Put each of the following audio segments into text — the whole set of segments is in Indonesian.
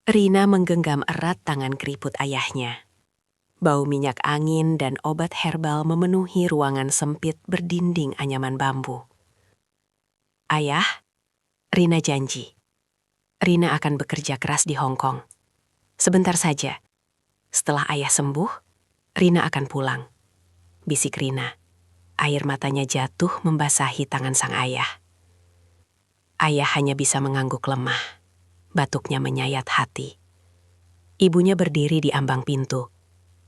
Rina menggenggam erat tangan keriput ayahnya. Bau minyak angin dan obat herbal memenuhi ruangan sempit berdinding anyaman bambu. Ayah, Rina janji. Rina akan bekerja keras di Hong Kong. Sebentar saja. Setelah ayah sembuh, Rina akan pulang. Bisik Rina. Air matanya jatuh membasahi tangan sang ayah. Ayah hanya bisa mengangguk lemah. Batuknya menyayat hati. Ibunya berdiri di ambang pintu.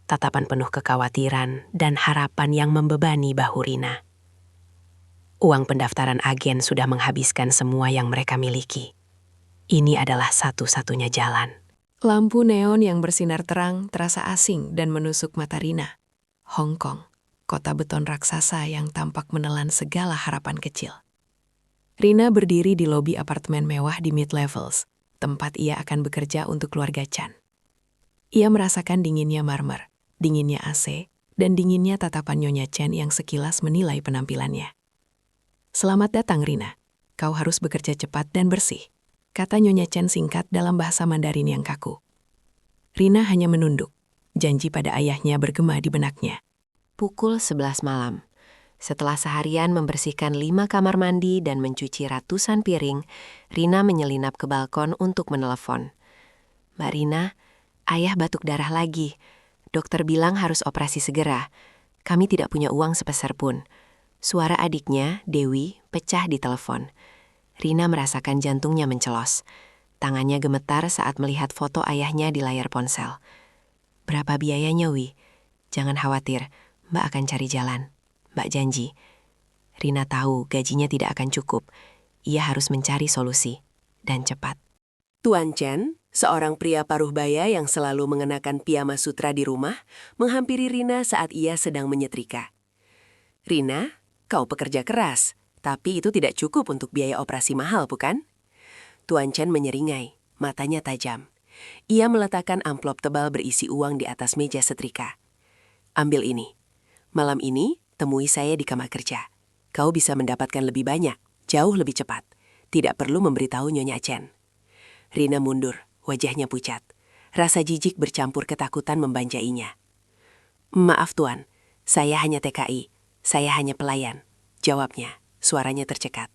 Tatapan penuh kekhawatiran dan harapan yang membebani bahu Rina. Uang pendaftaran agen sudah menghabiskan semua yang mereka miliki. Ini adalah satu-satunya jalan. Lampu neon yang bersinar terang terasa asing dan menusuk mata Rina. Hong Kong, kota beton raksasa yang tampak menelan segala harapan kecil. Rina berdiri di lobi apartemen mewah di mid-levels, tempat ia akan bekerja untuk keluarga Chan. Ia merasakan dinginnya marmer, dinginnya AC, dan dinginnya tatapan Nyonya Chen yang sekilas menilai penampilannya. "Selamat datang, Rina. Kau harus bekerja cepat dan bersih," kata Nyonya Chen singkat dalam bahasa Mandarin yang kaku. Rina hanya menunduk. Janji pada ayahnya bergema di benaknya. Pukul 11 malam. Setelah seharian membersihkan 5 kamar mandi dan mencuci ratusan piring, Rina menyelinap ke balkon untuk menelepon. "Mbak Rina, ayah batuk darah lagi. Dokter bilang harus operasi segera. Kami tidak punya uang sepeser pun." Suara adiknya, Dewi, pecah di telepon. Rina merasakan jantungnya mencelos. Tangannya gemetar saat melihat foto ayahnya di layar ponsel. "Berapa biayanya, Wi? Jangan khawatir, Mbak akan cari jalan. Mbak janji." Rina tahu gajinya tidak akan cukup. Ia harus mencari solusi. Dan cepat. Tuan Chen, seorang pria paruh baya yang selalu mengenakan piyama sutra di rumah, menghampiri Rina saat ia sedang menyetrika. "Rina, kau pekerja keras, tapi itu tidak cukup untuk biaya operasi mahal, bukan?" Tuan Chen menyeringai, matanya tajam. Ia meletakkan amplop tebal berisi uang di atas meja setrika. "Ambil ini. Malam ini, temui saya di kamar kerja. Kau bisa mendapatkan lebih banyak, jauh lebih cepat. Tidak perlu memberitahu Nyonya Chen." Rina mundur, wajahnya pucat. Rasa jijik bercampur ketakutan membanjainya. "Maaf Tuan, saya hanya TKI. Saya hanya pelayan," jawabnya, suaranya tercekat.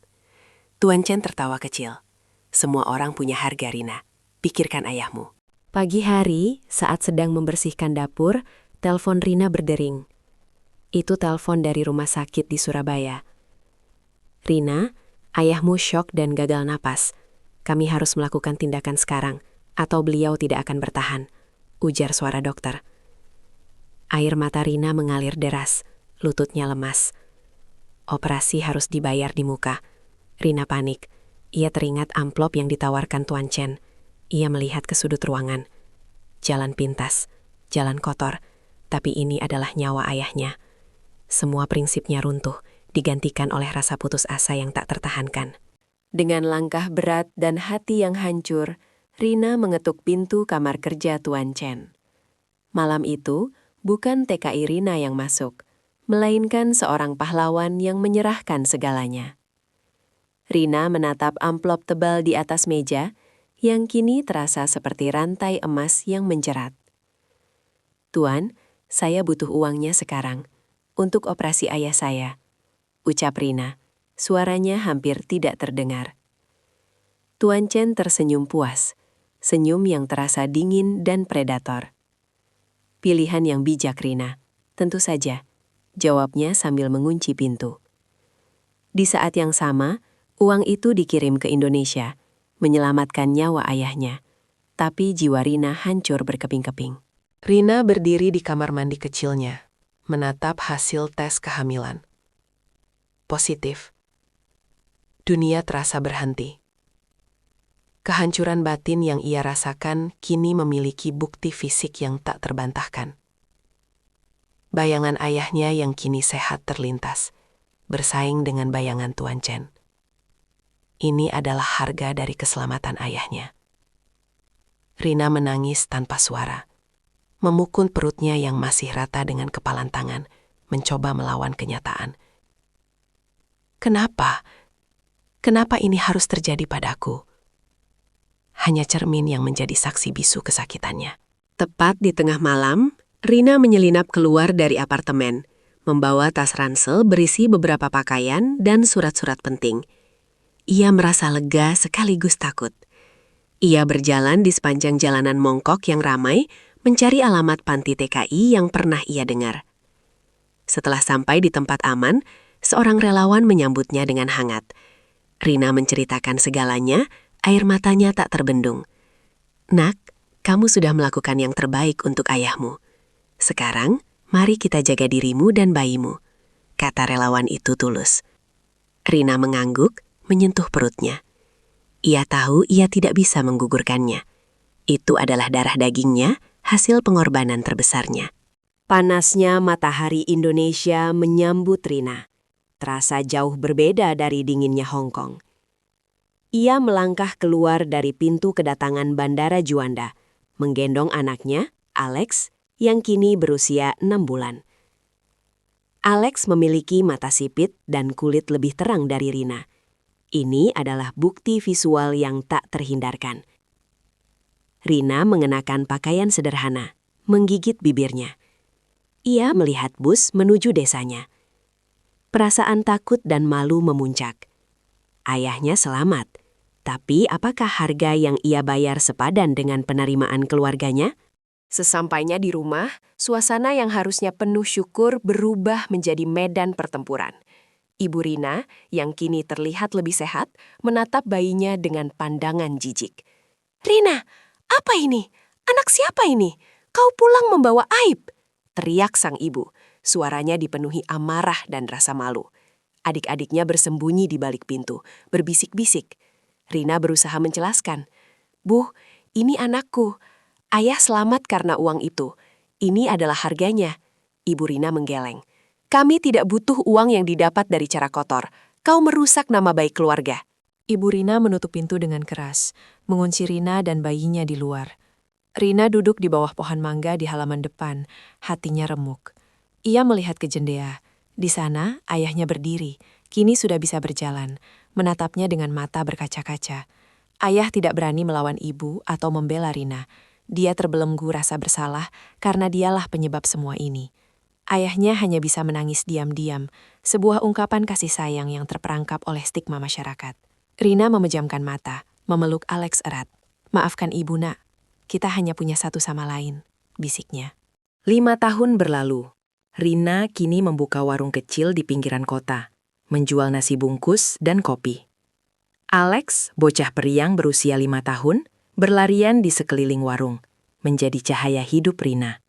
Tuan Chen tertawa kecil. "Semua orang punya harga, Rina. Pikirkan ayahmu." Pagi hari, saat sedang membersihkan dapur, telepon Rina berdering. Itu telepon dari rumah sakit di Surabaya. "Rina, ayahmu syok dan gagal napas. Kami harus melakukan tindakan sekarang, atau beliau tidak akan bertahan," ujar suara dokter. Air mata Rina mengalir deras, lututnya lemas. Operasi harus dibayar di muka. Rina panik. Ia teringat amplop yang ditawarkan Tuan Chen. Ia melihat ke sudut ruangan. Jalan pintas, jalan kotor, tapi ini adalah nyawa ayahnya. Semua prinsipnya runtuh, digantikan oleh rasa putus asa yang tak tertahankan. Dengan langkah berat dan hati yang hancur, Rina mengetuk pintu kamar kerja Tuan Chen. Malam itu, bukan TKI Rina yang masuk, melainkan seorang pahlawan yang menyerahkan segalanya. Rina menatap amplop tebal di atas meja, yang kini terasa seperti rantai emas yang menjerat. "Tuan, saya butuh uangnya sekarang, untuk operasi ayah saya," ucap Rina. Suaranya hampir tidak terdengar. Tuan Chen tersenyum puas, senyum yang terasa dingin dan predator. "Pilihan yang bijak, Rina. Tentu saja," jawabnya sambil mengunci pintu. Di saat yang sama, uang itu dikirim ke Indonesia, menyelamatkan nyawa ayahnya. Tapi jiwa Rina hancur berkeping-keping. Rina berdiri di kamar mandi kecilnya, menatap hasil tes kehamilan. Positif. Dunia terasa berhenti. Kehancuran batin yang ia rasakan kini memiliki bukti fisik yang tak terbantahkan. Bayangan ayahnya yang kini sehat terlintas, bersaing dengan bayangan Tuan Chen. Ini adalah harga dari keselamatan ayahnya. Rina menangis tanpa suara, memukul perutnya yang masih rata dengan kepalan tangan, mencoba melawan kenyataan. Kenapa? Kenapa ini harus terjadi padaku? hanya cermin yang menjadi saksi bisu kesakitannya. Tepat di tengah malam, Rina menyelinap keluar dari apartemen, membawa tas ransel berisi beberapa pakaian dan surat-surat penting. Ia merasa lega sekaligus takut. Ia berjalan di sepanjang jalanan mongkok yang ramai, mencari alamat panti TKI yang pernah ia dengar. Setelah sampai di tempat aman, seorang relawan menyambutnya dengan hangat. Rina menceritakan segalanya, air matanya tak terbendung. "Nak, kamu sudah melakukan yang terbaik untuk ayahmu. Sekarang, mari kita jaga dirimu dan bayimu," kata relawan itu tulus. Rina mengangguk, menyentuh perutnya. Ia tahu ia tidak bisa menggugurkannya. Itu adalah darah dagingnya, hasil pengorbanan terbesarnya. Panasnya matahari Indonesia menyambut Rina. Terasa jauh berbeda dari dinginnya Hong Kong. Ia melangkah keluar dari pintu kedatangan Bandara Juanda, menggendong anaknya, Alex, yang kini berusia 6 bulan. Alex memiliki mata sipit dan kulit lebih terang dari Rina. Ini adalah bukti visual yang tak terhindarkan. Rina mengenakan pakaian sederhana, menggigit bibirnya. Ia melihat bus menuju desanya. Perasaan takut dan malu memuncak. Ayahnya selamat, tapi apakah harga yang ia bayar sepadan dengan penerimaan keluarganya? Sesampainya di rumah, suasana yang harusnya penuh syukur berubah menjadi medan pertempuran. Ibu Rina, yang kini terlihat lebih sehat, menatap bayinya dengan pandangan jijik. "Rina, apa ini? Anak siapa ini? Kau pulang membawa aib!" teriak sang ibu. Suaranya dipenuhi amarah dan rasa malu. Adik-adiknya bersembunyi di balik pintu, berbisik-bisik. Rina berusaha menjelaskan. "Bu, ini anakku. Ayah selamat karena uang itu. Ini adalah harganya." Ibu Rina menggeleng. "Kami tidak butuh uang yang didapat dari cara kotor. Kau merusak nama baik keluarga." Ibu Rina menutup pintu dengan keras, mengunci Rina dan bayinya di luar. Rina duduk di bawah pohon mangga di halaman depan, hatinya remuk. Ia melihat ke jendela. Di sana, ayahnya berdiri, kini sudah bisa berjalan, menatapnya dengan mata berkaca-kaca. Ayah tidak berani melawan ibu atau membela Rina. Dia terbelenggu rasa bersalah karena dialah penyebab semua ini. Ayahnya hanya bisa menangis diam-diam, sebuah ungkapan kasih sayang yang terperangkap oleh stigma masyarakat. Rina memejamkan mata, memeluk Alex erat. "Maafkan ibu, nak. Kita hanya punya satu sama lain," bisiknya. 5 tahun berlalu. Rina kini membuka warung kecil di pinggiran kota, menjual nasi bungkus dan kopi. Alex, bocah periang berusia 5 tahun, berlarian di sekeliling warung, menjadi cahaya hidup Rina.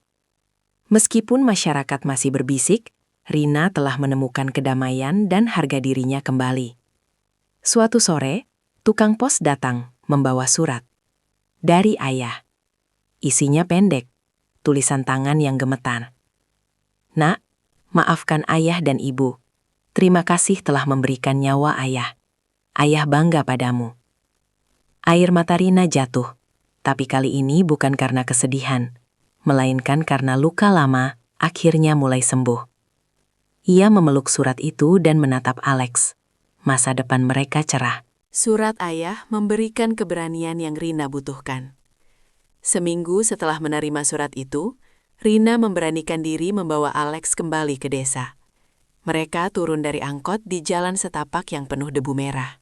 Meskipun masyarakat masih berbisik, Rina telah menemukan kedamaian dan harga dirinya kembali. Suatu sore, tukang pos datang membawa surat. Dari ayah. Isinya pendek, tulisan tangan yang gemetar. "Nak, maafkan ayah dan ibu. Terima kasih telah memberikan nyawa ayah. Ayah bangga padamu." Air mata Rina jatuh, tapi kali ini bukan karena kesedihan, melainkan karena luka lama akhirnya mulai sembuh. Ia memeluk surat itu dan menatap Alex. Masa depan mereka cerah. Surat ayah memberikan keberanian yang Rina butuhkan. Seminggu setelah menerima surat itu, Rina memberanikan diri membawa Alex kembali ke desa. Mereka turun dari angkot di jalan setapak yang penuh debu merah.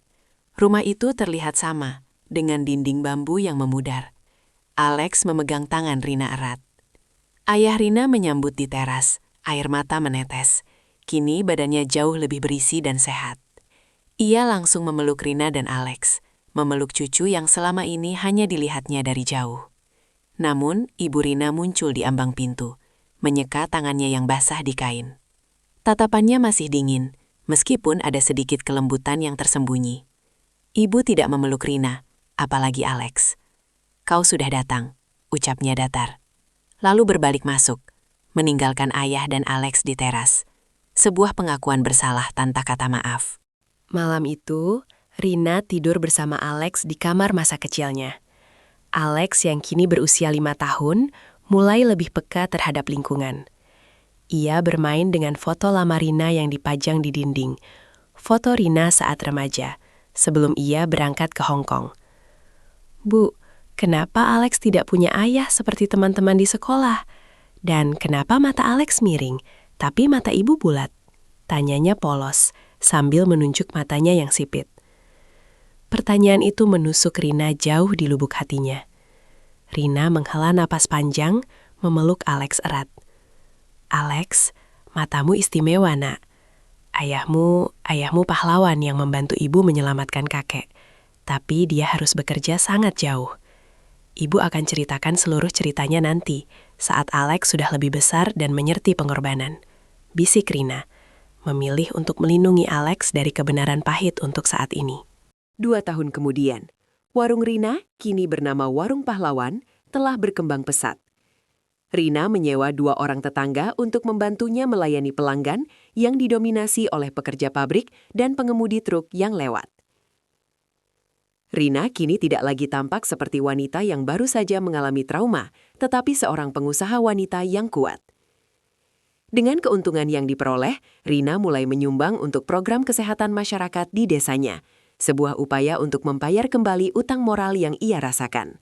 Rumah itu terlihat sama, dengan dinding bambu yang memudar. Alex memegang tangan Rina erat. Ayah Rina menyambut di teras, air mata menetes. Kini badannya jauh lebih berisi dan sehat. Ia langsung memeluk Rina dan Alex, memeluk cucu yang selama ini hanya dilihatnya dari jauh. Namun, Ibu Rina muncul di ambang pintu, menyeka tangannya yang basah di kain. Tatapannya masih dingin, meskipun ada sedikit kelembutan yang tersembunyi. Ibu tidak memeluk Rina, apalagi Alex. "Kau sudah datang," ucapnya datar. Lalu berbalik masuk, meninggalkan ayah dan Alex di teras. Sebuah pengakuan bersalah tanpa kata maaf. Malam itu, Rina tidur bersama Alex di kamar masa kecilnya. Alex yang kini berusia 5 tahun, mulai lebih peka terhadap lingkungan. Ia bermain dengan foto lama Rina yang dipajang di dinding. Foto Rina saat remaja, sebelum ia berangkat ke Hong Kong. Bu, kenapa Alex tidak punya ayah seperti teman-teman di sekolah? Dan kenapa mata Alex miring, tapi mata ibu bulat? Tanyanya polos, sambil menunjuk matanya yang sipit. Pertanyaan itu menusuk Rina jauh di lubuk hatinya. Rina menghela napas panjang, memeluk Alex erat. Alex, matamu istimewa, nak. Ayahmu pahlawan yang membantu ibu menyelamatkan kakek. Tapi dia harus bekerja sangat jauh. Ibu akan ceritakan seluruh ceritanya nanti, saat Alex sudah lebih besar dan menyerti pengorbanan. Bisik Rina, memilih untuk melindungi Alex dari kebenaran pahit untuk saat ini. 2 tahun kemudian, warung Rina, kini bernama Warung Pahlawan, telah berkembang pesat. Rina menyewa 2 orang tetangga untuk membantunya melayani pelanggan yang didominasi oleh pekerja pabrik dan pengemudi truk yang lewat. Rina kini tidak lagi tampak seperti wanita yang baru saja mengalami trauma, tetapi seorang pengusaha wanita yang kuat. Dengan keuntungan yang diperoleh, Rina mulai menyumbang untuk program kesehatan masyarakat di desanya, sebuah upaya untuk membayar kembali utang moral yang ia rasakan.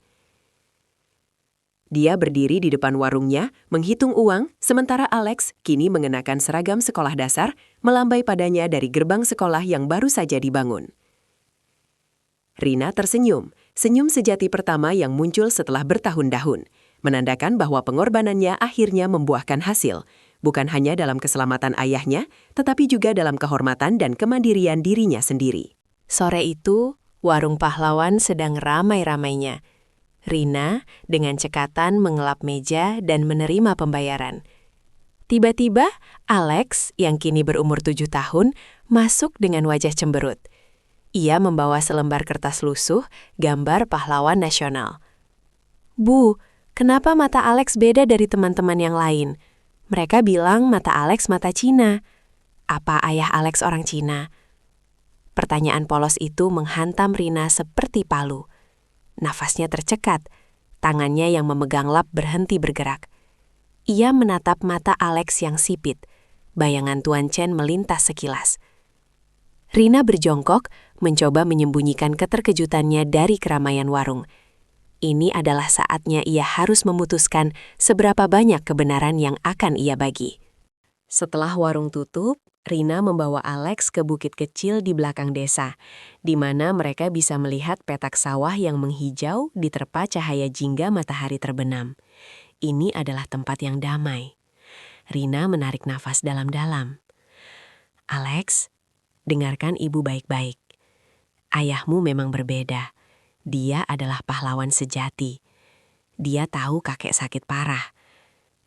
Dia berdiri di depan warungnya, menghitung uang, sementara Alex kini mengenakan seragam sekolah dasar, melambai padanya dari gerbang sekolah yang baru saja dibangun. Rina tersenyum, senyum sejati pertama yang muncul setelah bertahun-tahun, menandakan bahwa pengorbanannya akhirnya membuahkan hasil, bukan hanya dalam keselamatan ayahnya, tetapi juga dalam kehormatan dan kemandirian dirinya sendiri. Sore itu, warung pahlawan sedang ramai-ramainya. Rina dengan cekatan mengelap meja dan menerima pembayaran. Tiba-tiba, Alex, yang kini berumur 7 tahun, masuk dengan wajah cemberut. Ia membawa selembar kertas lusuh, gambar pahlawan nasional. Bu, kenapa mata Alex beda dari teman-teman yang lain? Mereka bilang mata Alex mata Cina. Apa ayah Alex orang Cina? Pertanyaan polos itu menghantam Rina seperti palu. Nafasnya tercekat, tangannya yang memegang lap berhenti bergerak. Ia menatap mata Alex yang sipit. Bayangan Tuan Chen melintas sekilas. Rina berjongkok, mencoba menyembunyikan keterkejutannya dari keramaian warung. Ini adalah saatnya ia harus memutuskan seberapa banyak kebenaran yang akan ia bagi. Setelah warung tutup, Rina membawa Alex ke bukit kecil di belakang desa, di mana mereka bisa melihat petak sawah yang menghijau diterpa cahaya jingga matahari terbenam. Ini adalah tempat yang damai. Rina menarik nafas dalam-dalam. Alex, dengarkan ibu baik-baik. Ayahmu memang berbeda. Dia adalah pahlawan sejati. Dia tahu kakek sakit parah.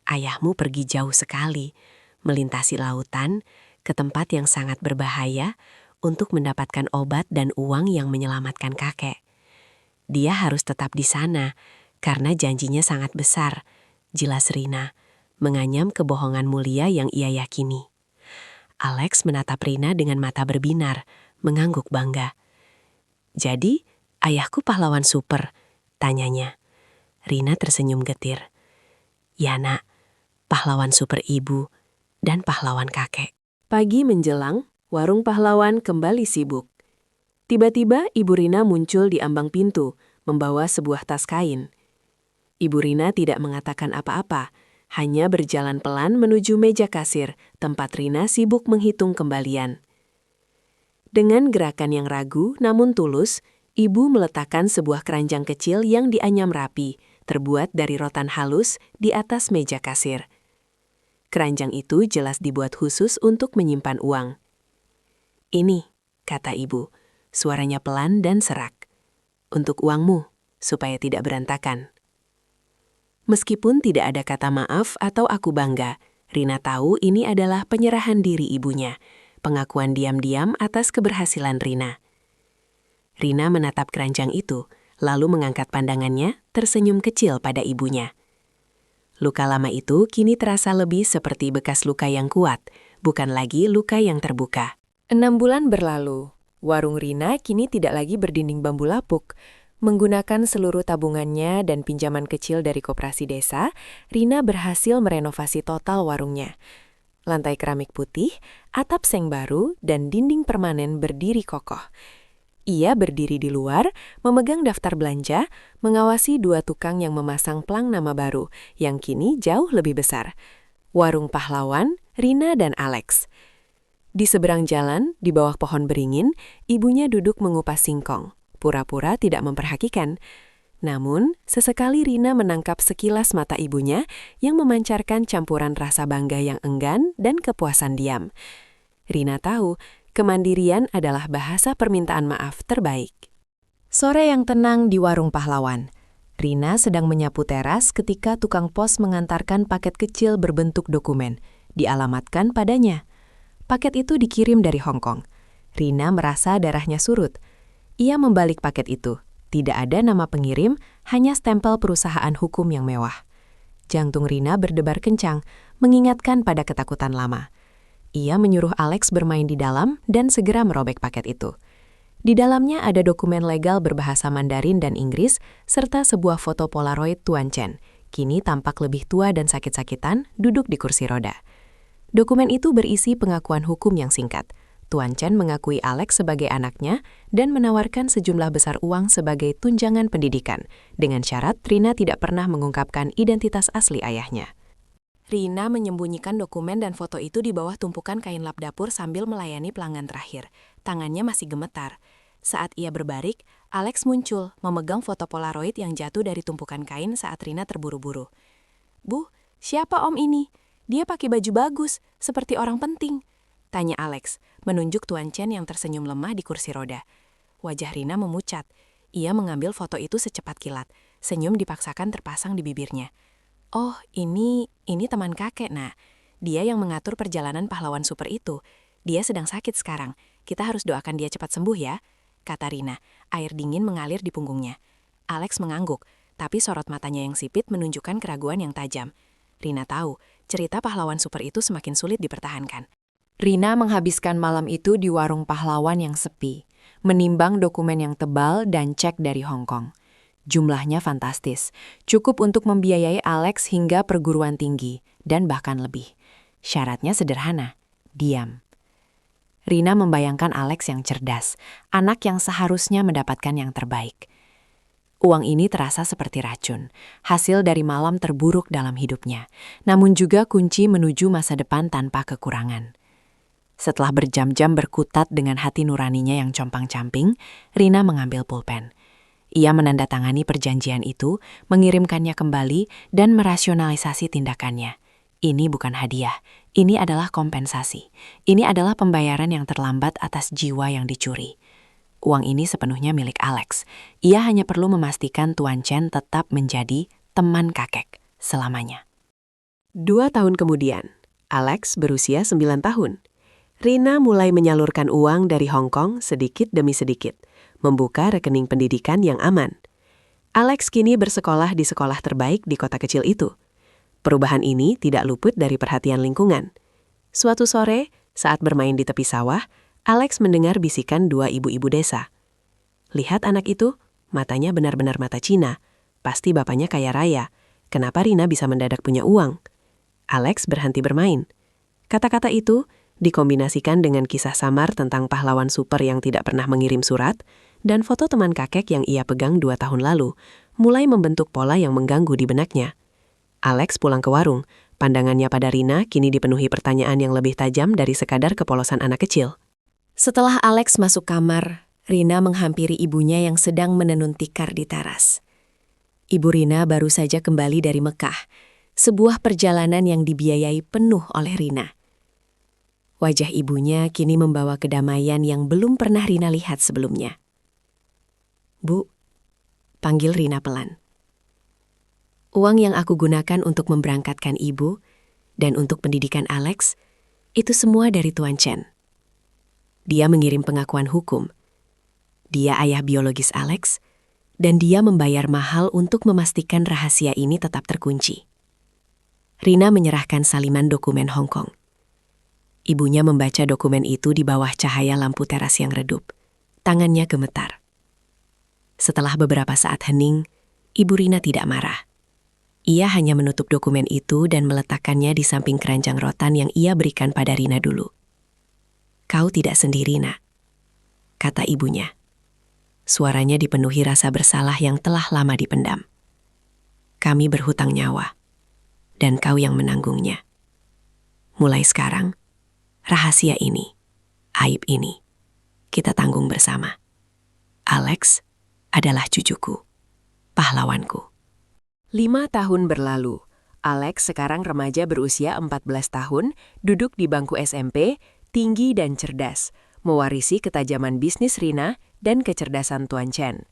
Ayahmu pergi jauh sekali, melintasi lautan, ke tempat yang sangat berbahaya untuk mendapatkan obat dan uang yang menyelamatkan kakek. Dia harus tetap di sana, karena janjinya sangat besar, jelas Rina, menganyam kebohongan mulia yang ia yakini. Alex menatap Rina dengan mata berbinar, mengangguk bangga. Jadi, ayahku pahlawan super, tanyanya. Rina tersenyum getir. Ya nak, pahlawan super ibu dan pahlawan kakek. Pagi menjelang, warung pahlawan kembali sibuk. Tiba-tiba Ibu Rina muncul di ambang pintu, membawa sebuah tas kain. Ibu Rina tidak mengatakan apa-apa, hanya berjalan pelan menuju meja kasir, tempat Rina sibuk menghitung kembalian. Dengan gerakan yang ragu namun tulus, Ibu meletakkan sebuah keranjang kecil yang dianyam rapi, terbuat dari rotan halus, di atas meja kasir. Keranjang itu jelas dibuat khusus untuk menyimpan uang. Ini, kata ibu, suaranya pelan dan serak. Untuk uangmu, supaya tidak berantakan. Meskipun tidak ada kata maaf atau aku bangga, Rina tahu ini adalah penyerahan diri ibunya, pengakuan diam-diam atas keberhasilan Rina. Rina menatap keranjang itu, lalu mengangkat pandangannya, tersenyum kecil pada ibunya. Luka lama itu kini terasa lebih seperti bekas luka yang kuat, bukan lagi luka yang terbuka. 6 bulan berlalu, warung Rina kini tidak lagi berdinding bambu lapuk. Menggunakan seluruh tabungannya dan pinjaman kecil dari koperasi desa, Rina berhasil merenovasi total warungnya. Lantai keramik putih, atap seng baru, dan dinding permanen berdiri kokoh. Ia berdiri di luar, memegang daftar belanja, mengawasi dua tukang yang memasang plang nama baru, yang kini jauh lebih besar. Warung Pahlawan, Rina dan Alex. Di seberang jalan, di bawah pohon beringin, ibunya duduk mengupas singkong, pura-pura tidak memperhatikan. Namun, sesekali Rina menangkap sekilas mata ibunya yang memancarkan campuran rasa bangga yang enggan dan kepuasan diam. Rina tahu, kemandirian adalah bahasa permintaan maaf terbaik. Sore yang tenang di Warung Pahlawan. Rina sedang menyapu teras ketika tukang pos mengantarkan paket kecil berbentuk dokumen, dialamatkan padanya. Paket itu dikirim dari Hong Kong. Rina merasa darahnya surut. Ia membalik paket itu. Tidak ada nama pengirim, hanya stempel perusahaan hukum yang mewah. Jantung Rina berdebar kencang, mengingatkan pada ketakutan lama. Ia menyuruh Alex bermain di dalam dan segera merobek paket itu. Di dalamnya ada dokumen legal berbahasa Mandarin dan Inggris, serta sebuah foto Polaroid Tuan Chen. Kini tampak lebih tua dan sakit-sakitan, duduk di kursi roda. Dokumen itu berisi pengakuan hukum yang singkat. Tuan Chen mengakui Alex sebagai anaknya dan menawarkan sejumlah besar uang sebagai tunjangan pendidikan, dengan syarat Rina tidak pernah mengungkapkan identitas asli ayahnya. Rina menyembunyikan dokumen dan foto itu di bawah tumpukan kain lap dapur sambil melayani pelanggan terakhir. Tangannya masih gemetar. Saat ia berbalik, Alex muncul, memegang foto Polaroid yang jatuh dari tumpukan kain saat Rina terburu-buru. "Bu, siapa om ini? Dia pakai baju bagus, seperti orang penting," tanya Alex, menunjuk Tuan Chen yang tersenyum lemah di kursi roda. Wajah Rina memucat. Ia mengambil foto itu secepat kilat. Senyum dipaksakan terpasang di bibirnya. "Oh, ini teman kakek, Nak. Dia yang mengatur perjalanan pahlawan super itu. Dia sedang sakit sekarang. Kita harus doakan dia cepat sembuh ya," kata Rina. Air dingin mengalir di punggungnya. Alex mengangguk, tapi sorot matanya yang sipit menunjukkan keraguan yang tajam. Rina tahu, cerita pahlawan super itu semakin sulit dipertahankan. Rina menghabiskan malam itu di warung pahlawan yang sepi, menimbang dokumen yang tebal dan cek dari Hong Kong. Jumlahnya fantastis, cukup untuk membiayai Alex hingga perguruan tinggi, dan bahkan lebih. Syaratnya sederhana, diam. Rina membayangkan Alex yang cerdas, anak yang seharusnya mendapatkan yang terbaik. Uang ini terasa seperti racun, hasil dari malam terburuk dalam hidupnya, namun juga kunci menuju masa depan tanpa kekurangan. Setelah berjam-jam berkutat dengan hati nuraninya yang compang-camping, Rina mengambil pulpen. Ia menandatangani perjanjian itu, mengirimkannya kembali, dan merasionalisasi tindakannya. Ini bukan hadiah, ini adalah kompensasi. Ini adalah pembayaran yang terlambat atas jiwa yang dicuri. Uang ini sepenuhnya milik Alex. Ia hanya perlu memastikan Tuan Chen tetap menjadi teman kakek selamanya. 2 tahun kemudian, Alex berusia 9 tahun. Rina mulai menyalurkan uang dari Hong Kong sedikit demi sedikit, membuka rekening pendidikan yang aman. Alex kini bersekolah di sekolah terbaik di kota kecil itu. Perubahan ini tidak luput dari perhatian lingkungan. Suatu sore, saat bermain di tepi sawah, Alex mendengar bisikan 2 ibu-ibu desa. "Lihat anak itu, matanya benar-benar mata Cina. Pasti bapaknya kaya raya. Kenapa Rina bisa mendadak punya uang?" Alex berhenti bermain. Kata-kata itu dikombinasikan dengan kisah samar tentang pahlawan super yang tidak pernah mengirim surat, dan foto teman kakek yang ia pegang 2 tahun lalu, mulai membentuk pola yang mengganggu di benaknya. Alex pulang ke warung. Pandangannya pada Rina kini dipenuhi pertanyaan yang lebih tajam dari sekadar kepolosan anak kecil. Setelah Alex masuk kamar, Rina menghampiri ibunya yang sedang menenun tikar di teras. Ibu Rina baru saja kembali dari Mekah, sebuah perjalanan yang dibiayai penuh oleh Rina. Wajah ibunya kini membawa kedamaian yang belum pernah Rina lihat sebelumnya. "Bu," panggil Rina pelan. "Uang yang aku gunakan untuk memberangkatkan ibu dan untuk pendidikan Alex, itu semua dari Tuan Chen. Dia mengirim pengakuan hukum. Dia ayah biologis Alex, dan dia membayar mahal untuk memastikan rahasia ini tetap terkunci." Rina menyerahkan saliman dokumen Hong Kong. Ibunya membaca dokumen itu di bawah cahaya lampu teras yang redup. Tangannya gemetar. Setelah beberapa saat hening, Ibu Rina tidak marah. Ia hanya menutup dokumen itu dan meletakkannya di samping keranjang rotan yang ia berikan pada Rina dulu. "Kau tidak sendiri, Nak," kata ibunya. Suaranya dipenuhi rasa bersalah yang telah lama dipendam. Kami berhutang nyawa, dan kau yang menanggungnya. Mulai sekarang, rahasia ini, aib ini, kita tanggung bersama. Alex adalah cucuku, pahlawanku. 5 tahun berlalu. Alex sekarang remaja berusia 14 tahun, duduk di bangku SMP, tinggi dan cerdas, mewarisi ketajaman bisnis Rina dan kecerdasan Tuan Chen.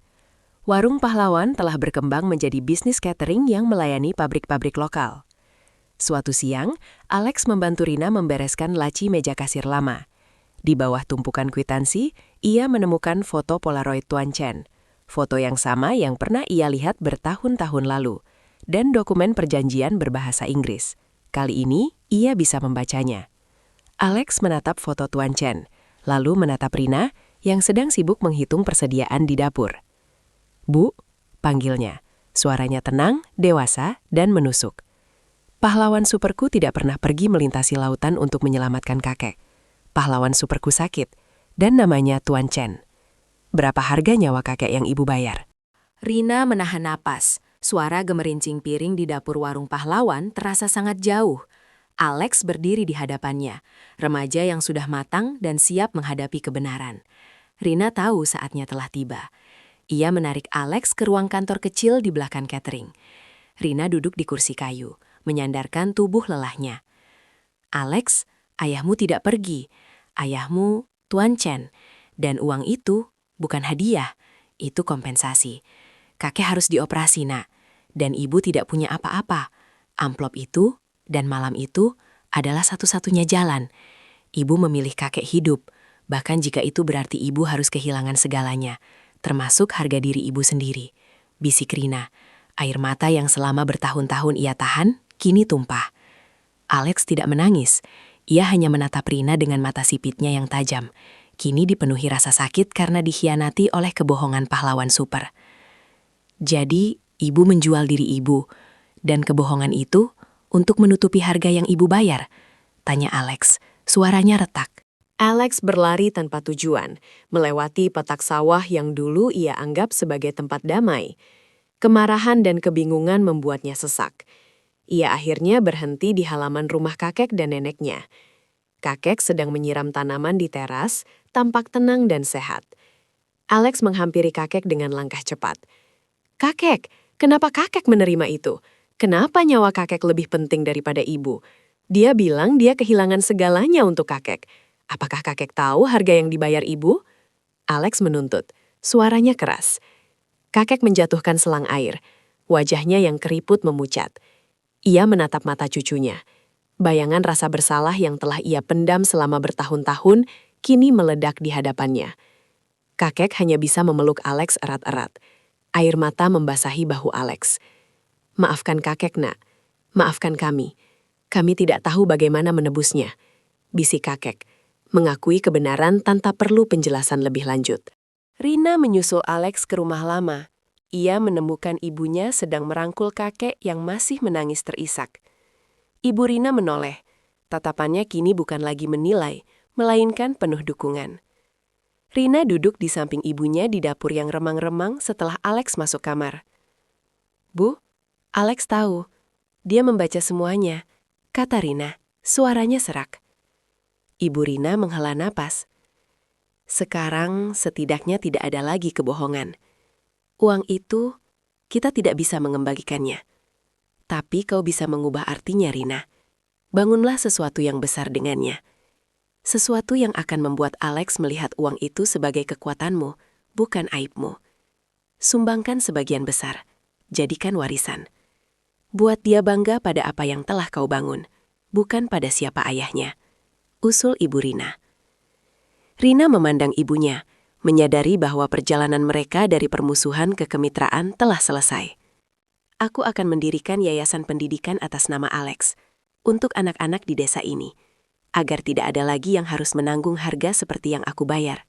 Warung Pahlawan telah berkembang menjadi bisnis catering yang melayani pabrik-pabrik lokal. Suatu siang, Alex membantu Rina membereskan laci meja kasir lama. Di bawah tumpukan kwitansi, ia menemukan foto Polaroid Tuan Chen, foto yang sama yang pernah ia lihat bertahun-tahun lalu, dan dokumen perjanjian berbahasa Inggris. Kali ini, ia bisa membacanya. Alex menatap foto Tuan Chen, lalu menatap Rina yang sedang sibuk menghitung persediaan di dapur. "Bu," panggilnya. Suaranya tenang, dewasa, dan menusuk. Pahlawan superku tidak pernah pergi melintasi lautan untuk menyelamatkan kakek. Pahlawan superku sakit, dan namanya Tuan Chen. Berapa harga nyawa kakek yang ibu bayar? Rina menahan napas. Suara gemerincing piring di dapur warung Pahlawan terasa sangat jauh. Alex berdiri di hadapannya, remaja yang sudah matang dan siap menghadapi kebenaran. Rina tahu saatnya telah tiba. Ia menarik Alex ke ruang kantor kecil di belakang catering. Rina duduk di kursi kayu, menyandarkan tubuh lelahnya. "Alex, ayahmu tidak pergi. Ayahmu Tuan Chen. Dan uang itu bukan hadiah, itu kompensasi. Kakek harus dioperasi, Nak. Dan ibu tidak punya apa-apa. Amplop itu dan malam itu adalah satu-satunya jalan. Ibu memilih kakek hidup, bahkan jika itu berarti ibu harus kehilangan segalanya, termasuk harga diri ibu sendiri," bisik Rina. Air mata yang selama bertahun-tahun ia tahan, kini tumpah. Alex tidak menangis. Ia hanya menatap Rina dengan mata sipitnya yang tajam. Kini dipenuhi rasa sakit karena dikhianati oleh kebohongan pahlawan super. "Jadi, ibu menjual diri ibu, dan kebohongan itu untuk menutupi harga yang ibu bayar?" tanya Alex, suaranya retak. Alex berlari tanpa tujuan, melewati petak sawah yang dulu ia anggap sebagai tempat damai. Kemarahan dan kebingungan membuatnya sesak. Ia akhirnya berhenti di halaman rumah kakek dan neneknya. Kakek sedang menyiram tanaman di teras, tampak tenang dan sehat. Alex menghampiri kakek dengan langkah cepat. "Kakek, kenapa kakek menerima itu? Kenapa nyawa kakek lebih penting daripada ibu? Dia bilang dia kehilangan segalanya untuk kakek. Apakah kakek tahu harga yang dibayar ibu?" Alex menuntut. Suaranya keras. Kakek menjatuhkan selang air. Wajahnya yang keriput memucat. Ia menatap mata cucunya. Bayangan rasa bersalah yang telah ia pendam selama bertahun-tahun kini meledak di hadapannya. Kakek hanya bisa memeluk Alex erat-erat. Air mata membasahi bahu Alex. "Maafkan kakek, Nak. Maafkan kami. Kami tidak tahu bagaimana menebusnya," bisik kakek, mengakui kebenaran tanpa perlu penjelasan lebih lanjut. Rina menyusul Alex ke rumah lama. Ia menemukan ibunya sedang merangkul kakek yang masih menangis terisak. Ibu Rina menoleh. Tatapannya kini bukan lagi menilai, melainkan penuh dukungan. Rina duduk di samping ibunya di dapur yang remang-remang setelah Alex masuk kamar. "Bu, Alex tahu. Dia membaca semuanya," kata Rina, suaranya serak. Ibu Rina menghela napas. "Sekarang setidaknya tidak ada lagi kebohongan. Uang itu, kita tidak bisa mengembalikannya. Tapi kau bisa mengubah artinya, Rina. Bangunlah sesuatu yang besar dengannya. Sesuatu yang akan membuat Alex melihat uang itu sebagai kekuatanmu, bukan aibmu. Sumbangkan sebagian besar, jadikan warisan. Buat dia bangga pada apa yang telah kau bangun, bukan pada siapa ayahnya," usul Ibu Rina. Rina memandang ibunya, menyadari bahwa perjalanan mereka dari permusuhan ke kemitraan telah selesai. "Aku akan mendirikan yayasan pendidikan atas nama Alex untuk anak-anak di desa ini, agar tidak ada lagi yang harus menanggung harga seperti yang aku bayar,"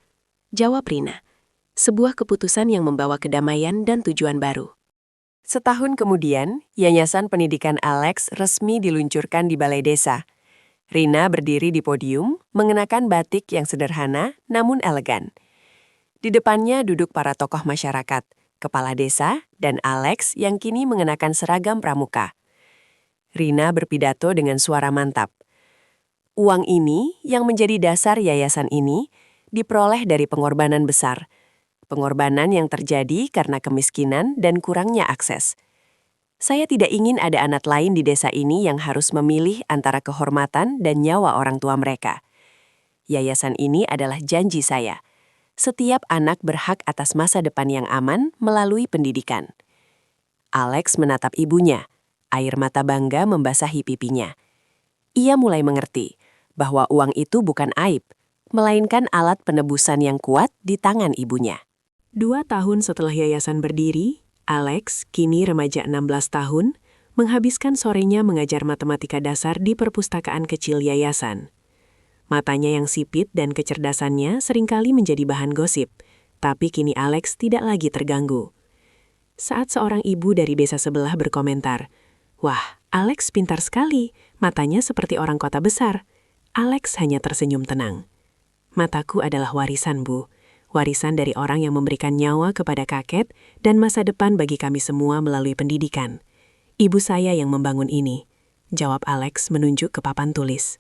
jawab Rina. Sebuah keputusan yang membawa kedamaian dan tujuan baru. Setahun kemudian, Yayasan Pendidikan Alex resmi diluncurkan di Balai Desa. Rina berdiri di podium, mengenakan batik yang sederhana namun elegan. Di depannya duduk para tokoh masyarakat, kepala desa, dan Alex yang kini mengenakan seragam pramuka. Rina berpidato dengan suara mantap. Uang ini, yang menjadi dasar yayasan ini, diperoleh dari pengorbanan besar. Pengorbanan yang terjadi karena kemiskinan dan kurangnya akses. Saya tidak ingin ada anak lain di desa ini yang harus memilih antara kehormatan dan nyawa orang tua mereka. Yayasan ini adalah janji saya. Setiap anak berhak atas masa depan yang aman melalui pendidikan. Alex menatap ibunya. Air mata bangga membasahi pipinya. Ia mulai mengerti bahwa uang itu bukan aib, melainkan alat penebusan yang kuat di tangan ibunya. 2 tahun setelah yayasan berdiri, Alex, kini remaja 16 tahun, menghabiskan sorenya mengajar matematika dasar di perpustakaan kecil yayasan. Matanya yang sipit dan kecerdasannya seringkali menjadi bahan gosip, tapi kini Alex tidak lagi terganggu. Saat seorang ibu dari desa sebelah berkomentar, "Wah, Alex pintar sekali, matanya seperti orang kota besar." Alex hanya tersenyum tenang. "Mataku adalah warisan, Bu. Warisan dari orang yang memberikan nyawa kepada kakek dan masa depan bagi kami semua melalui pendidikan. Ibu saya yang membangun ini," jawab Alex menunjuk ke papan tulis.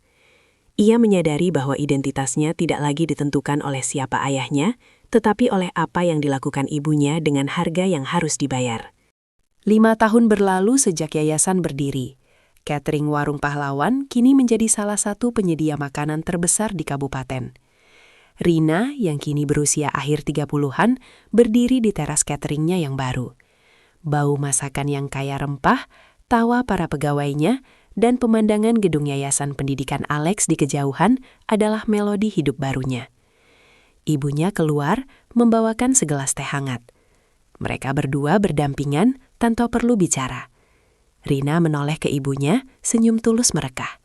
Ia menyadari bahwa identitasnya tidak lagi ditentukan oleh siapa ayahnya, tetapi oleh apa yang dilakukan ibunya dengan harga yang harus dibayar. 5 tahun berlalu sejak yayasan berdiri. Catering Warung Pahlawan kini menjadi salah satu penyedia makanan terbesar di kabupaten. Rina, yang kini berusia akhir 30-an, berdiri di teras cateringnya yang baru. Bau masakan yang kaya rempah, tawa para pegawainya, dan pemandangan gedung Yayasan Pendidikan Alex di kejauhan adalah melodi hidup barunya. Ibunya keluar membawakan segelas teh hangat. Mereka berdua berdampingan tanpa perlu bicara. Rina menoleh ke ibunya, senyum tulus merekah.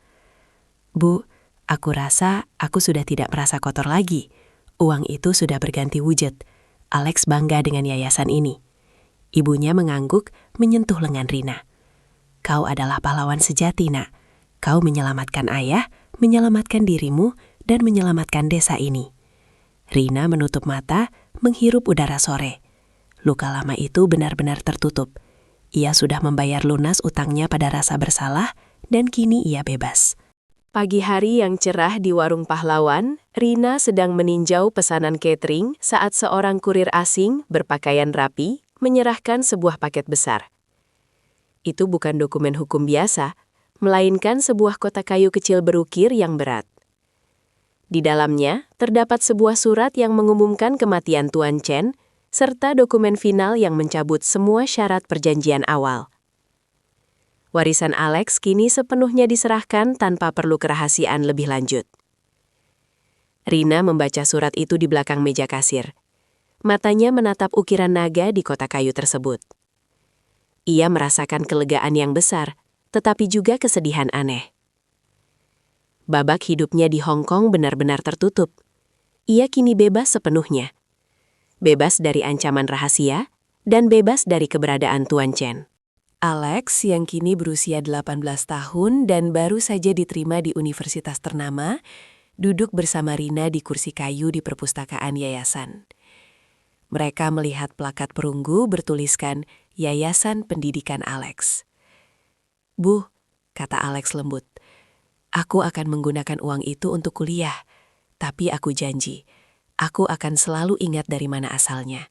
"Bu, aku rasa aku sudah tidak merasa kotor lagi. Uang itu sudah berganti wujud. Alex bangga dengan yayasan ini." Ibunya mengangguk, menyentuh lengan Rina. "Kau adalah pahlawan sejati, Nak. Kau menyelamatkan ayah, menyelamatkan dirimu, dan menyelamatkan desa ini." Rina menutup mata, menghirup udara sore. Luka lama itu benar-benar tertutup. Ia sudah membayar lunas utangnya pada rasa bersalah, dan kini ia bebas. Pagi hari yang cerah di Warung Pahlawan, Rina sedang meninjau pesanan catering saat seorang kurir asing berpakaian rapi menyerahkan sebuah paket besar. Itu bukan dokumen hukum biasa, melainkan sebuah kotak kayu kecil berukir yang berat. Di dalamnya, terdapat sebuah surat yang mengumumkan kematian Tuan Chen, serta dokumen final yang mencabut semua syarat perjanjian awal. Warisan Alex kini sepenuhnya diserahkan tanpa perlu kerahasiaan lebih lanjut. Rina membaca surat itu di belakang meja kasir. Matanya menatap ukiran naga di kotak kayu tersebut. Ia merasakan kelegaan yang besar, tetapi juga kesedihan aneh. Babak hidupnya di Hong Kong benar-benar tertutup. Ia kini bebas sepenuhnya. Bebas dari ancaman rahasia, dan bebas dari keberadaan Tuan Chen. Alex, yang kini berusia 18 tahun dan baru saja diterima di universitas ternama, duduk bersama Rina di kursi kayu di perpustakaan yayasan. Mereka melihat plakat perunggu bertuliskan Yayasan Pendidikan Alex. "Bu," kata Alex lembut, "aku akan menggunakan uang itu untuk kuliah, tapi aku janji, aku akan selalu ingat dari mana asalnya.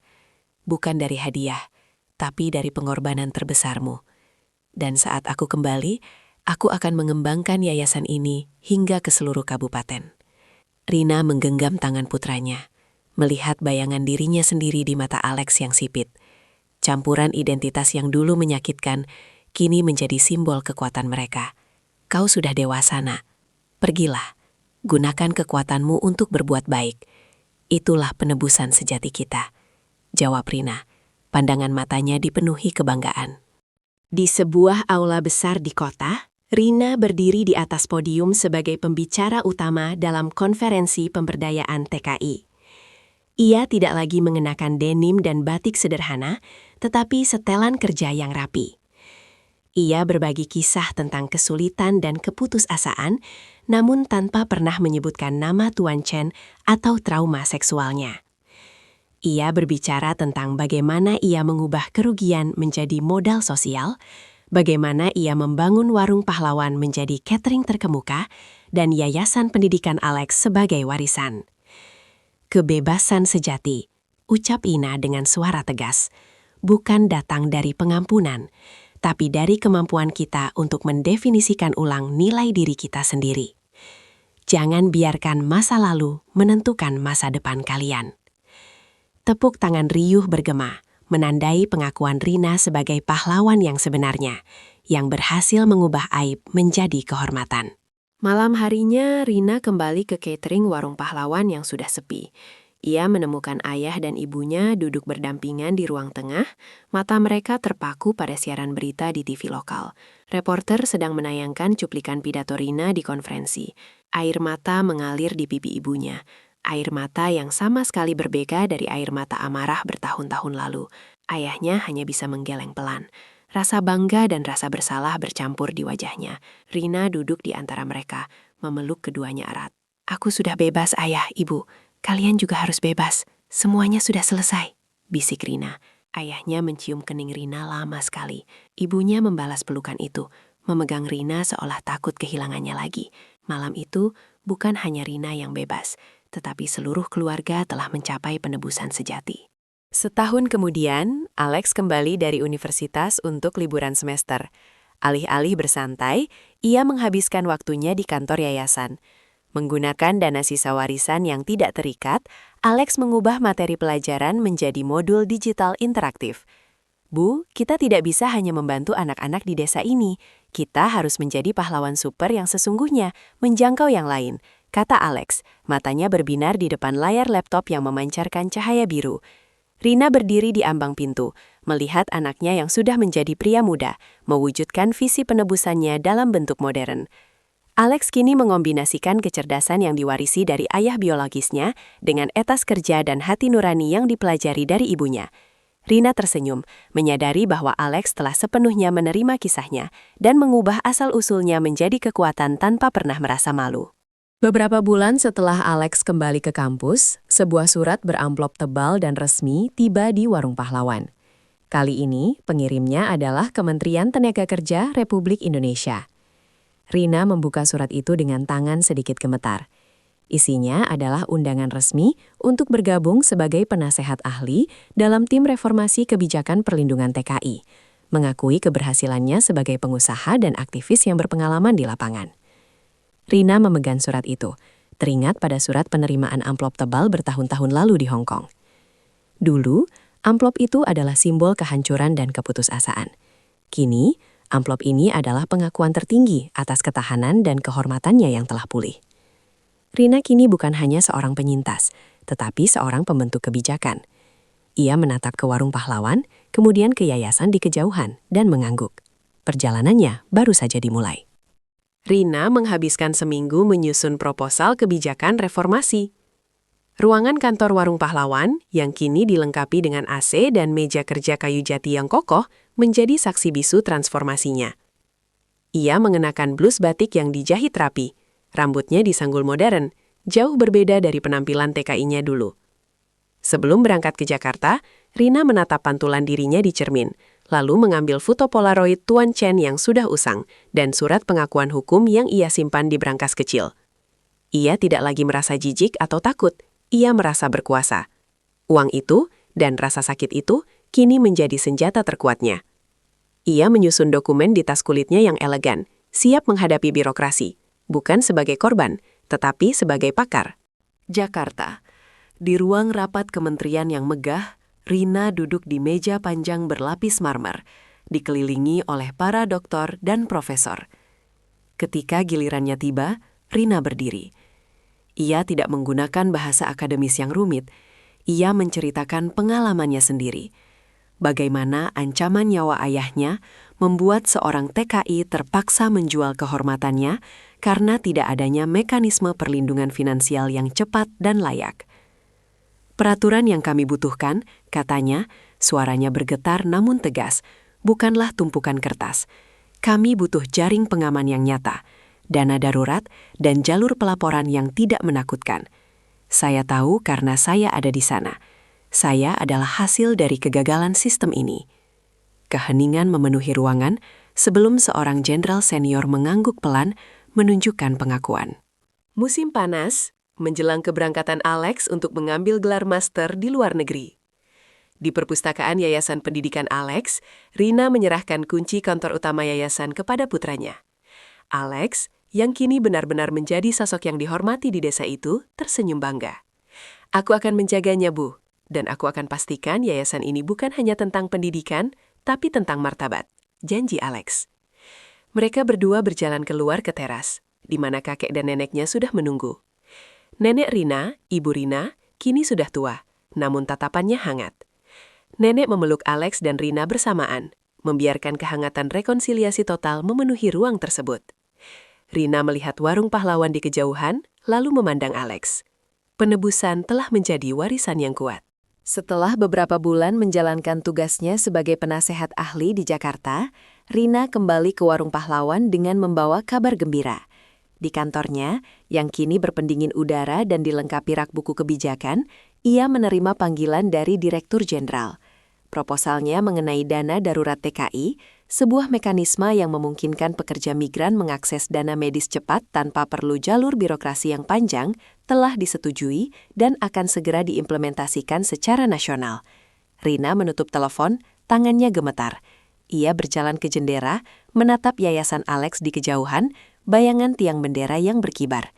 Bukan dari hadiah, tapi dari pengorbanan terbesarmu. Dan saat aku kembali, aku akan mengembangkan yayasan ini hingga ke seluruh kabupaten." Rina menggenggam tangan putranya, melihat bayangan dirinya sendiri di mata Alex yang sipit. Campuran identitas yang dulu menyakitkan, kini menjadi simbol kekuatan mereka. "Kau sudah dewasa, Nak. Pergilah, gunakan kekuatanmu untuk berbuat baik. Itulah penebusan sejati kita," jawab Rina. Pandangan matanya dipenuhi kebanggaan. Di sebuah aula besar di kota, Rina berdiri di atas podium sebagai pembicara utama dalam konferensi pemberdayaan TKI. Ia tidak lagi mengenakan denim dan batik sederhana, tetapi setelan kerja yang rapi. Ia berbagi kisah tentang kesulitan dan keputusasaan, namun tanpa pernah menyebutkan nama Tuan Chen atau trauma seksualnya. Ia berbicara tentang bagaimana ia mengubah kerugian menjadi modal sosial, bagaimana ia membangun warung pahlawan menjadi catering terkemuka, dan yayasan pendidikan Alex sebagai warisan. Kebebasan sejati, ucap Ina dengan suara tegas, bukan datang dari pengampunan, tapi dari kemampuan kita untuk mendefinisikan ulang nilai diri kita sendiri. Jangan biarkan masa lalu menentukan masa depan kalian. Tepuk tangan riuh bergema, menandai pengakuan Rina sebagai pahlawan yang sebenarnya, yang berhasil mengubah aib menjadi kehormatan. Malam harinya, Rina kembali ke catering warung pahlawan yang sudah sepi. Ia menemukan ayah dan ibunya duduk berdampingan di ruang tengah, mata mereka terpaku pada siaran berita di TV lokal. Reporter sedang menayangkan cuplikan pidato Rina di konferensi. Air mata mengalir di pipi ibunya. Air mata yang sama sekali berbeda dari air mata amarah bertahun-tahun lalu. Ayahnya hanya bisa menggeleng pelan. Rasa bangga dan rasa bersalah bercampur di wajahnya. Rina duduk di antara mereka, memeluk keduanya erat. "Aku sudah bebas, ayah, ibu. Kalian juga harus bebas. Semuanya sudah selesai," bisik Rina. Ayahnya mencium kening Rina lama sekali. Ibunya membalas pelukan itu, memegang Rina seolah takut kehilangannya lagi. Malam itu, bukan hanya Rina yang bebas, tetapi seluruh keluarga telah mencapai penebusan sejati. Setahun kemudian, Alex kembali dari universitas untuk liburan semester. Alih-alih bersantai, ia menghabiskan waktunya di kantor yayasan. Menggunakan dana sisa warisan yang tidak terikat, Alex mengubah materi pelajaran menjadi modul digital interaktif. "Bu, kita tidak bisa hanya membantu anak-anak di desa ini. Kita harus menjadi pahlawan super yang sesungguhnya, menjangkau yang lain," kata Alex, matanya berbinar di depan layar laptop yang memancarkan cahaya biru. Rina berdiri di ambang pintu, melihat anaknya yang sudah menjadi pria muda, mewujudkan visi penebusannya dalam bentuk modern. Alex kini mengombinasikan kecerdasan yang diwarisi dari ayah biologisnya dengan etos kerja dan hati nurani yang dipelajari dari ibunya. Rina tersenyum, menyadari bahwa Alex telah sepenuhnya menerima kisahnya dan mengubah asal-usulnya menjadi kekuatan tanpa pernah merasa malu. Beberapa bulan setelah Alex kembali ke kampus, sebuah surat beramplop tebal dan resmi tiba di warung pahlawan. Kali ini, pengirimnya adalah Kementerian Tenaga Kerja Republik Indonesia. Rina membuka surat itu dengan tangan sedikit gemetar. Isinya adalah undangan resmi untuk bergabung sebagai penasehat ahli dalam tim reformasi kebijakan perlindungan TKI, mengakui keberhasilannya sebagai pengusaha dan aktivis yang berpengalaman di lapangan. Rina memegang surat itu, teringat pada surat penerimaan amplop tebal bertahun-tahun lalu di Hong Kong. Dulu, amplop itu adalah simbol kehancuran dan keputusasaan. Kini, amplop ini adalah pengakuan tertinggi atas ketahanan dan kehormatannya yang telah pulih. Rina kini bukan hanya seorang penyintas, tetapi seorang pembentuk kebijakan. Ia menatap ke warung pahlawan, kemudian ke yayasan di kejauhan, dan mengangguk. Perjalanannya baru saja dimulai. Rina menghabiskan seminggu menyusun proposal kebijakan reformasi. Ruangan kantor warung pahlawan, yang kini dilengkapi dengan AC dan meja kerja kayu jati yang kokoh, menjadi saksi bisu transformasinya. Ia mengenakan blus batik yang dijahit rapi, rambutnya disanggul modern, jauh berbeda dari penampilan TKI-nya dulu. Sebelum berangkat ke Jakarta, Rina menatap pantulan dirinya di cermin, lalu mengambil foto Polaroid Tuan Chen yang sudah usang dan surat pengakuan hukum yang ia simpan di brankas kecil. Ia tidak lagi merasa jijik atau takut, ia merasa berkuasa. Uang itu dan rasa sakit itu kini menjadi senjata terkuatnya. Ia menyusun dokumen di tas kulitnya yang elegan, siap menghadapi birokrasi, bukan sebagai korban, tetapi sebagai pakar. Jakarta. Di ruang rapat kementerian yang megah, Rina duduk di meja panjang berlapis marmer, dikelilingi oleh para doktor dan profesor. Ketika gilirannya tiba, Rina berdiri. Ia tidak menggunakan bahasa akademis yang rumit. Ia menceritakan pengalamannya sendiri. Bagaimana ancaman nyawa ayahnya membuat seorang TKI terpaksa menjual kehormatannya karena tidak adanya mekanisme perlindungan finansial yang cepat dan layak. "Peraturan yang kami butuhkan," katanya, suaranya bergetar namun tegas, "bukanlah tumpukan kertas. Kami butuh jaring pengaman yang nyata, dana darurat, dan jalur pelaporan yang tidak menakutkan. Saya tahu karena saya ada di sana. Saya adalah hasil dari kegagalan sistem ini. Keheningan memenuhi ruangan sebelum seorang jenderal senior mengangguk pelan menunjukkan pengakuan. Musim panas, menjelang keberangkatan Alex untuk mengambil gelar master di luar negeri. Di perpustakaan Yayasan Pendidikan Alex, Rina menyerahkan kunci kantor utama yayasan kepada putranya. Alex, yang kini benar-benar menjadi sosok yang dihormati di desa itu, tersenyum bangga. Aku akan menjaganya, Bu, dan aku akan pastikan yayasan ini bukan hanya tentang pendidikan, tapi tentang martabat, janji Alex. Mereka berdua berjalan keluar ke teras, di mana kakek dan neneknya sudah menunggu. Nenek Rina, Ibu Rina, kini sudah tua, namun tatapannya hangat. Nenek memeluk Alex dan Rina bersamaan, membiarkan kehangatan rekonsiliasi total memenuhi ruang tersebut. Rina melihat warung pahlawan di kejauhan, lalu memandang Alex. Penebusan telah menjadi warisan yang kuat. Setelah beberapa bulan menjalankan tugasnya sebagai penasehat ahli di Jakarta, Rina kembali ke warung pahlawan dengan membawa kabar gembira. Di kantornya, yang kini berpendingin udara dan dilengkapi rak buku kebijakan, ia menerima panggilan dari Direktur Jenderal. Proposalnya mengenai dana darurat TKI, sebuah mekanisme yang memungkinkan pekerja migran mengakses dana medis cepat tanpa perlu jalur birokrasi yang panjang, telah disetujui dan akan segera diimplementasikan secara nasional. Rina menutup telepon, tangannya gemetar. Ia berjalan ke jendela, menatap yayasan Alex di kejauhan, bayangan tiang bendera yang berkibar.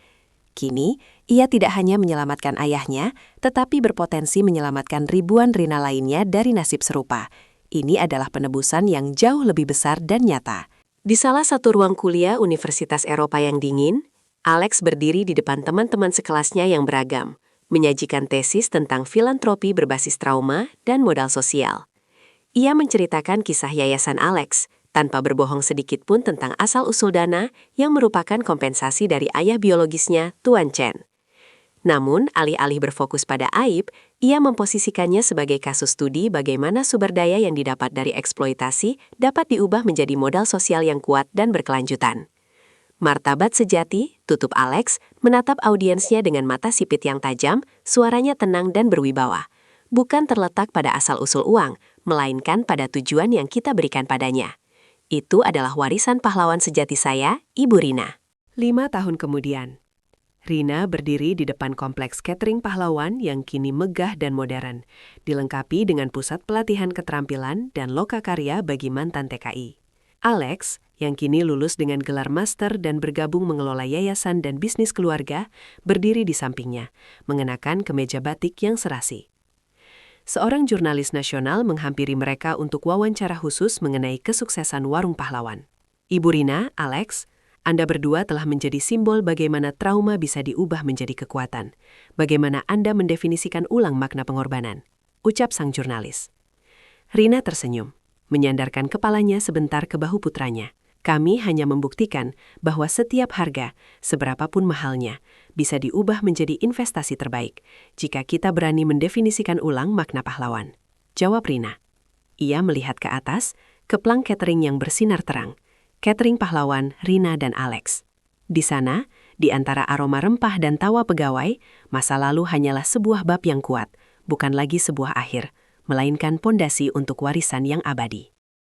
Kini, ia tidak hanya menyelamatkan ayahnya, tetapi berpotensi menyelamatkan ribuan Rina lainnya dari nasib serupa. Ini adalah penebusan yang jauh lebih besar dan nyata. Di salah satu ruang kuliah Universitas Eropa yang dingin, Alex berdiri di depan teman-teman sekelasnya yang beragam, menyajikan tesis tentang filantropi berbasis trauma dan modal sosial. Ia menceritakan kisah yayasan Alex, tanpa berbohong sedikit pun tentang asal-usul dana yang merupakan kompensasi dari ayah biologisnya, Tuan Chen. Namun, alih-alih berfokus pada aib, ia memposisikannya sebagai kasus studi bagaimana sumber daya yang didapat dari eksploitasi dapat diubah menjadi modal sosial yang kuat dan berkelanjutan. Martabat sejati, tutup Alex, menatap audiensnya dengan mata sipit yang tajam, suaranya tenang dan berwibawa. Bukan terletak pada asal-usul uang, melainkan pada tujuan yang kita berikan padanya. Itu adalah warisan pahlawan sejati saya, Ibu Rina. 5 tahun kemudian, Rina berdiri di depan kompleks catering pahlawan yang kini megah dan modern, dilengkapi dengan pusat pelatihan keterampilan dan lokakarya bagi mantan TKI. Alex, yang kini lulus dengan gelar master dan bergabung mengelola yayasan dan bisnis keluarga, berdiri di sampingnya, mengenakan kemeja batik yang serasi. Seorang jurnalis nasional menghampiri mereka untuk wawancara khusus mengenai kesuksesan warung pahlawan. Ibu Rina, Alex, Anda berdua telah menjadi simbol bagaimana trauma bisa diubah menjadi kekuatan. Bagaimana Anda mendefinisikan ulang makna pengorbanan, ucap sang jurnalis. Rina tersenyum, menyandarkan kepalanya sebentar ke bahu putranya. Kami hanya membuktikan bahwa setiap harga, seberapapun mahalnya, bisa diubah menjadi investasi terbaik jika kita berani mendefinisikan ulang makna pahlawan. Jawab Rina. Ia melihat ke atas, ke plang catering yang bersinar terang. Catering pahlawan Rina dan Alex. Di sana, di antara aroma rempah dan tawa pegawai, masa lalu hanyalah sebuah bab yang kuat, bukan lagi sebuah akhir, melainkan pondasi untuk warisan yang abadi.